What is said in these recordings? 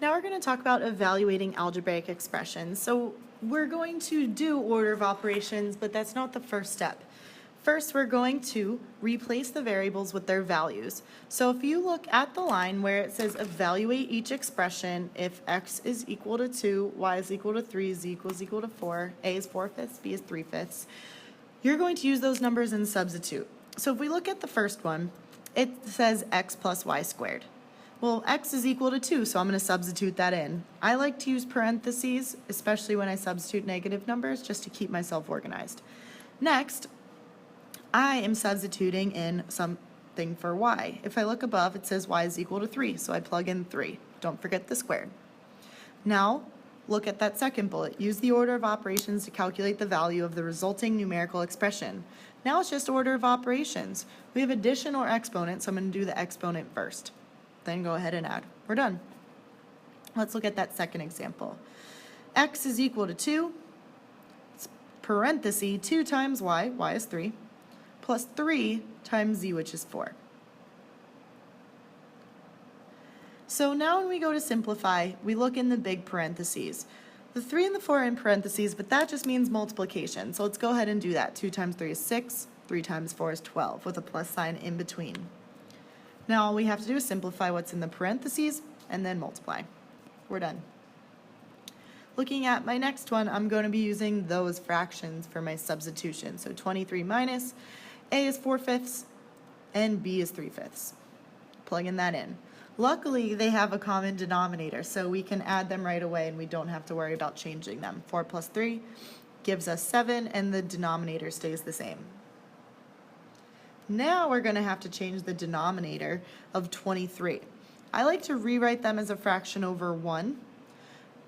Now we're going to talk about evaluating algebraic expressions. So we're going to do order of operations, but that's not the first step. First, we're going to replace the variables with their values. So if you look at the line where it says evaluate each expression if x is equal to 2, y is equal to 3, z equals equal to 4, a is 4/5, b is 3/5, you're going to use those numbers and substitute. So if we look at the first one, it says x plus y squared. Well, x is equal to 2, so I'm going to substitute that in. I like to use parentheses, especially when I substitute negative numbers, just to keep myself organized. Next, I am substituting in something for y. If I look above, it says y is equal to 3, so I plug in 3. Don't forget the squared. Now, look at that second bullet. Use the order of operations to calculate the value of the resulting numerical expression. Now it's just order of operations. We have addition or exponent, so I'm going to do the exponent first. Then go ahead and add. We're done. Let's look at that second example. X is equal to 2, it's parenthesis 2 times y is 3, plus 3 times z, which is 4. So now when we go to simplify, we look in the big parentheses. The 3 and the 4 are in parentheses, but that just means multiplication. So let's go ahead and do that. 2 times 3 is 6, 3 times 4 is 12, with a plus sign in between. Now all we have to do is simplify what's in the parentheses and then multiply. We're done. Looking at my next one, I'm going to be using those fractions for my substitution. So 23 minus, a is 4/5 and b is 3/5. Plugging that in. Luckily, they have a common denominator, so we can add them right away and we don't have to worry about changing them. 4 plus 3 gives us 7 and the denominator stays the same. Now we're going to have to change the denominator of 23. I like to rewrite them as a fraction over 1,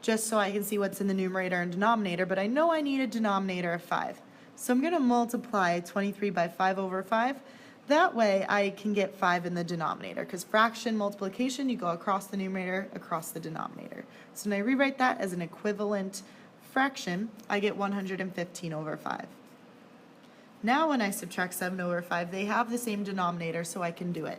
just so I can see what's in the numerator and denominator, but I know I need a denominator of 5. So I'm going to multiply 23 by 5 over 5. That way I can get 5 in the denominator, because fraction multiplication, you go across the numerator, across the denominator. So when I rewrite that as an equivalent fraction, I get 115 over 5. Now when I subtract 7 over 5, they have the same denominator, so I can do it.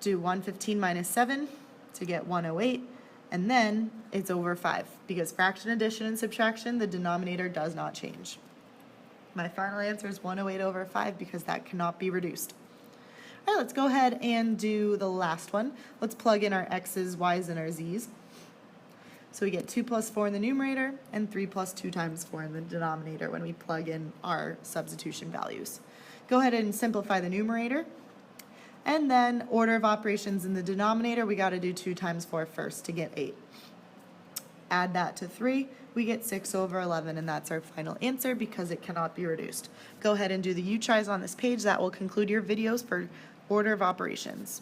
Do 115 minus 7 to get 108, and then it's over 5. Because fraction, addition, and subtraction, the denominator does not change. My final answer is 108 over 5 because that cannot be reduced. All right, let's go ahead and do the last one. Let's plug in our x's, y's, and our z's. So we get 2 plus 4 in the numerator and 3 plus 2 times 4 in the denominator when we plug in our substitution values. Go ahead and simplify the numerator. And then order of operations in the denominator, we got to do 2 times 4 first to get 8. Add that to 3, we get 6 over 11, and that's our final answer because it cannot be reduced. Go ahead and do the U-tries on this page. That will conclude your videos for order of operations.